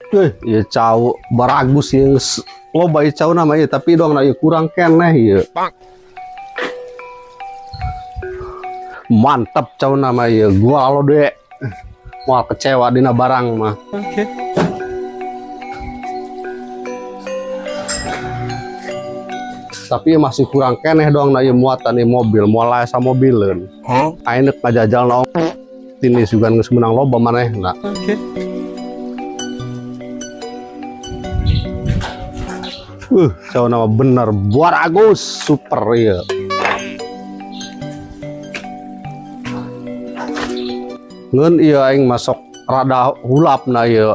Ya cau baragus ya loba ya cau nama ya tapi dong ya kurang keneh ya. Mantap cau nama ya gua lo dek mau kecewa dina barang mah. Oke. Tapi ya masih kurang keneh dong na ya muatan ya mobil mulai sama mobilan. Ayeuna ngajajal naon ini juga geus menang loba manehna. Oke. Cau nama bener baragus super ya. Ngen iya aing masuk rada hulap na ya.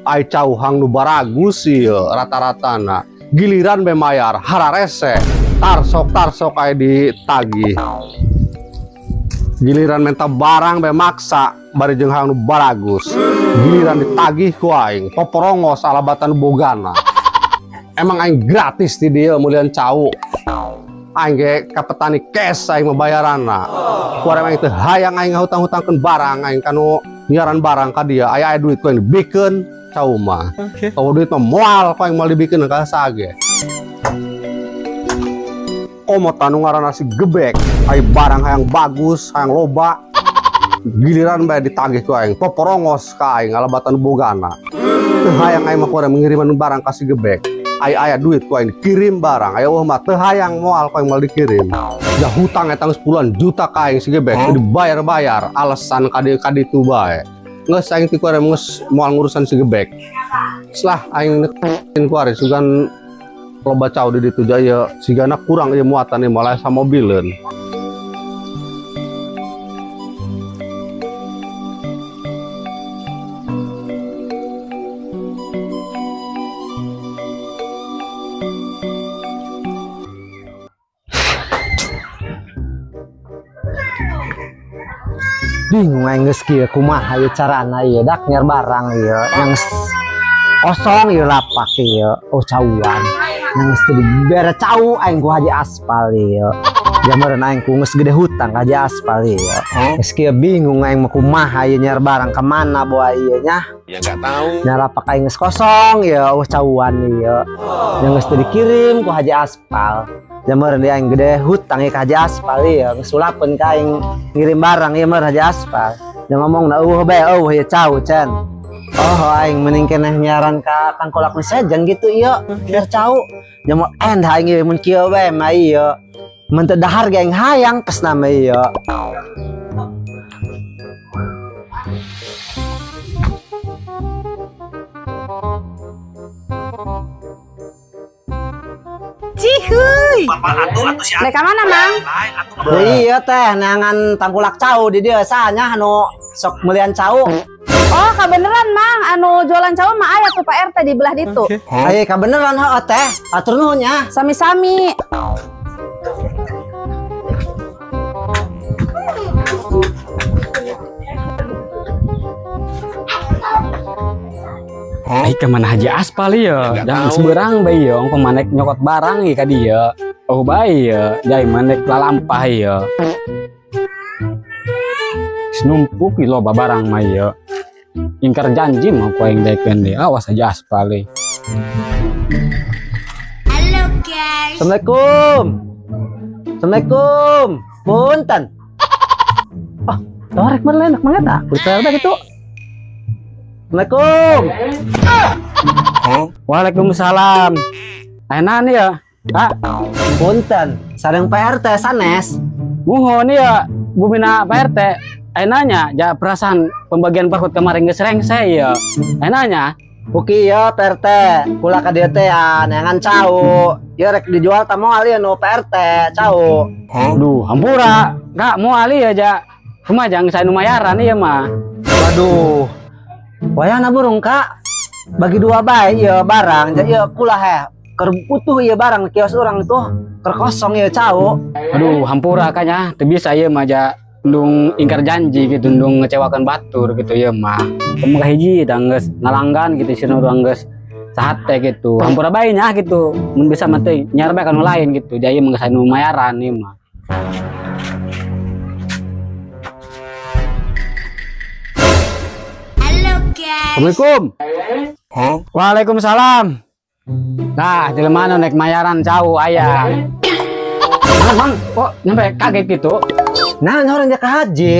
Ai cau hang nu baragus ya rata-rata na. Giliran be mayar hararese tarsok ai ditagih. Giliran minta barang be maksa bari jeung hang nu baragus. Giliran ditagih ku aing poporongos alabatan bogana. Emang aing gratis di dia mulian cau. Aing ge ka petani cash aing membayaranna. Kuarema teh hayang aing hutang-hutangkeun barang aing kanu nyiaran barang ka dia aya duit ku aing dibikeun cau mah. Oke. Kalau duit mah moal ku aing moal dibikeun ka sage. Komo tanu ngaranna si gebek, ai barang hayang bagus, hayang loba. Giliran bae ditagih ku aing poporongos ka aing alabatan bogana. Teu hayang aing mah kuarema ngiriman barang ka si gebek. Aya duit ku aing kirim barang aya mah teu hayang moal ku aing moal dikirim. Da hutang eta geus puluhan juta ka aing si gebek teu dibayar-bayar alasan kaditu bae. Geus aing ti kuarema geus moal ngurusan si gebek. Setelah aing nekin kuare sugan loba cau di ditu jaya sigana kurang ieu muatan ieu malah sama mobileun. Bingung aing geus kieu kumaha ieu carana ieu dak nyer barang ieu yang kosong ieu lapak ieu cauan yang geus teu dibere cau aing ku haji aspal ieu jamereun aing ku geus gede hutang ka haji aspal ieu geus kieu bingung aing mah kumaha ieu nyer barang ka mana bawa ieu nya Ya enggak tahu. nya lapak aing geus kosong ieu cauan ieu yang geus teu dikirim ku haji aspal jamereun aing gede hutang ieu ka haji aspal ieu geus sulapeun ka aing ngirim barang ieu mah haji aspal yang ngomongna ieu cau cen. Oh aing mending keneh nyaran ka tangkolak nu sejen gitu ieu biar cau jamu endah aing ieu mun kieu we mah ieu mun teu dahar ge aing hayang pesna mah ieu. Cihuy. Nek ka mana, Mang? Oh iya teh neangan tangkulak cau di dieu sanya anu sok mulian cau. Oh, kabeneran, Mang. Anu jualan cau mah aya tuh Pak RT di belah ditu. Aya kabeneran heuh teh. Atur nuhun nya. Sami-sami. Ai ka mana haji aspal ieu dan seberang bae ieu pemanek nyokot barang ieu ka dieu. Oh bae ieu jai manek lalampah ieu. Numpuk ieu loba barang mah ieu. Ingkar janji mah ku aing daekeun deui awas aja aspal deui. Halo, guys. Assalamualaikum. Assalamualaikum. Punten. Oh, torek mah enak banget ah. Puter da kitu. Assalamualaikum. Waalaikumsalam. Enak nih ya, Kak. Punten, sareng PRT sanes. Muhun ya, bumina PRT. Enaknya, ja perasaan pembagian parkut kemarin geus rengse ya. Enaknya, Buki ya PRT, kula ka dieu teh neangan cau. Ieu rek dijual tah moal ieu nu PRT cau. aduh, hampura. Kak, mau ali aja. Kumaha jang saya nu mayaran ieu mah. Waduh. Wayahna burung Kak. Bagi dua bae ieu barang, jadi ieu kula heh. Keur butuh ieu barang kios urang tuh keur kosong ieu cau. Aduh, hampura kanya. Teu bisa ieu mah ja. Ndung ingkar janji gitu, ndung ngecewakan batur gitu ya mah. Kamu hiji dan geus ngalanggan gitu sih urang geus sahate gitu. Hampura bae nya gitu. Mun bisa mah teh nyar bae kanu lain gitu. Jadi mah geus anu mayaran ieu mah. Halo guys. Assalamualaikum. Waalaikumsalam. Nah, jelema anu naik mayaran cau aya. Mang, kok nyampe kaget gitu? Nah, orang dia ke haji.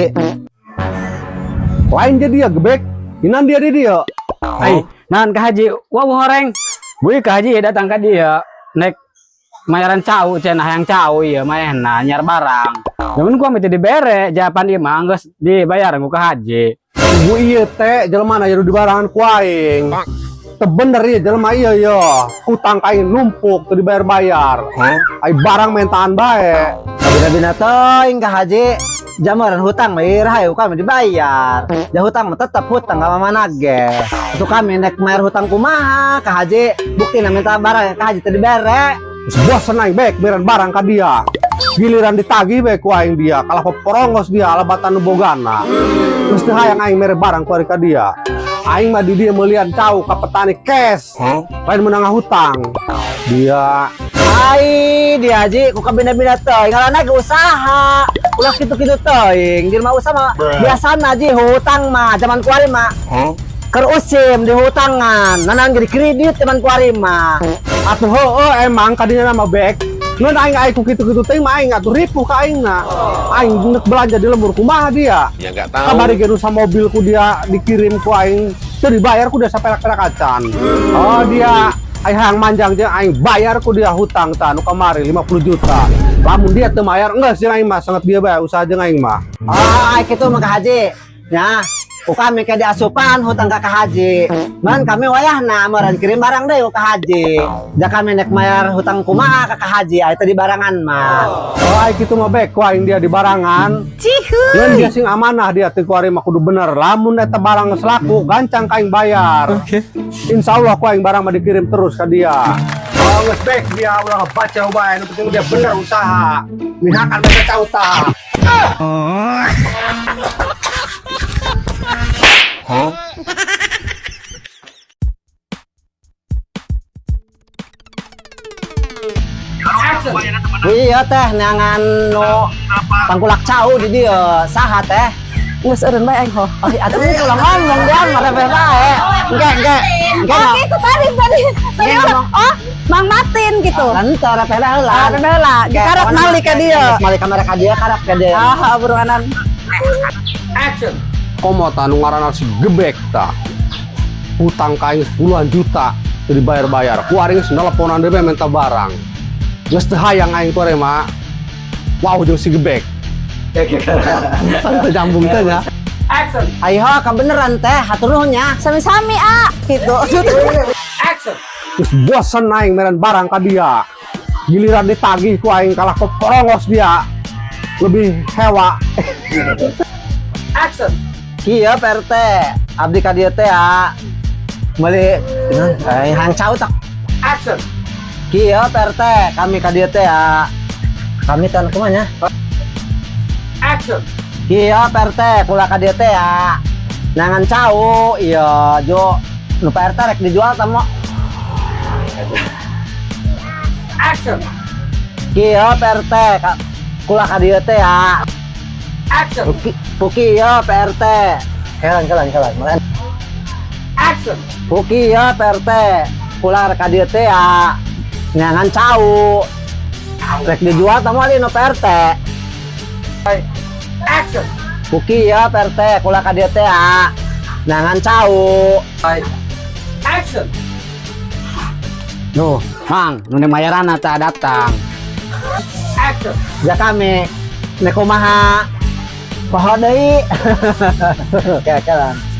Lain jadi ya gebek. Inan dia di dia. Ai, nahan ka haji, wah horeng. Bui ka haji datang ka dia naik mayaran cau cenah yang cau ieu mah ehna nyar barang. Namun gua mah teu dibere, jawaban ieu mah geus dibayar ku ka haji. Ibu iya teh jelema aya di barangan ku aing. Teu bener ieu jelema ieu yo. Hutang ka aing numpuk teu dibayar-bayar. Ai barang mentaan bae. Bina-bina teuing ka haji. Jamuran hutang mah rahayu kami dibayar. Ja hutang mah tetap hutang ka mana ge. Itu kami nek mayar hutang kumaha ka haji. Bukti na minta barang ka haji teu dibere. Sebuah senai baik beran barang ka dia. Giliran ditagi baik ku aing dia. Kalah peporongos dia alabatan nu bogana. Terus teu hayang aing mere barang ku ka dia. Aing mah di dia meulian cau ka petani cash. Lain menang hutang. Dia Ai di haji ku kabina-bina teuing ngaranna ge usaha. Ulah kitu-kitu teuing. Di mah usaha mah biasana ji hutang mah zaman kuari mah. Keur usim di hutangan, nanan jadi kredit teman kuari mah. atuh heueuh emang kadinya nama baik. Ngan aing ku kitu-kitu teh mah aing atuh ripuh ka aingna. Aing nek belanja di lembur kumaha dia? Ya nggak tahu. Kabari ge rusa mobilku dia dikirim ku aing teu dibayar ku dia saperak-perak acan. Oh dia aing hayang manjang jeung aing bayar ku dia hutang tah nu kamari 50 juta. Lamun dia teu mayar enggeus jeung aing mah sangat dia bae usaha jeung aing mah. Ah, kitu mah ka haji. Ya, ku kami ke diasupan hutang ka haji. Man kami wayahna meureun kirim barang deui ka haji. Da kami nek mayar hutang kumaha ka haji aya teh di barangan mah. Oh ai kitu mah bae ku aing dia di barangan. Ngan dia sing amanah dia teu ku ari mah kudu bener. Lamun eta barang geus laku gancang ka aing bayar. Insyaallah ku aing barang mah dikirim terus ka dia. Oh geus baik dia ulah baca bae nu penting dia bener usaha. Mihakan mereka cauta. Iya teh neangan nu pangkulak cau di dieu saha teh? Geus eureun bae aing ho. Oh, atuh ulah ngomong dia mah bae bae. Engke. Oh, itu tadi. Tadi ngomong. oh, Mang Martin gitu. Lantar pele heula. Ada heula, dikarep malik ka dieu. Malik kamera ka dia karep ka dia. Ah, buruanan. Komota nu ngaranna si gebek tah. Hutang ka aing puluhan juta teu dibayar-bayar. Ku ari geus nelponan deui minta barang. Geus teu hayang aing tore mah. Wow jeung si gebek. Teu jambung teh nya. Ayo ka beneran teh hatur nuhun nya. Sami-sami gitu. Geus bosen aing meren barang ka dia. Giliran ditagih ku aing kalah keporongos dia. Lebih hewa. Kieu PRT, abdi ka dieu teh meuli hang cau tak. Kieu PRT, kami ka dieu teh kami teh kumaha nya? Kieu PRT, kula ka dieu teh nangan cau, iya jo nu PRT rek dijual tah mo. Kieu PRT, kula ka dieu teh Puki ya PRT. Kelan. Puki ya PRT. Kula ka dieu teh nyangan cau. Rek dijual tah moal no PRT. Puki ya PRT. Kula ka dieu teh nyangan cau. Nuh, Mang, nu mayaran tah datang. Ja kami nek kumaha poho deui. Kelan.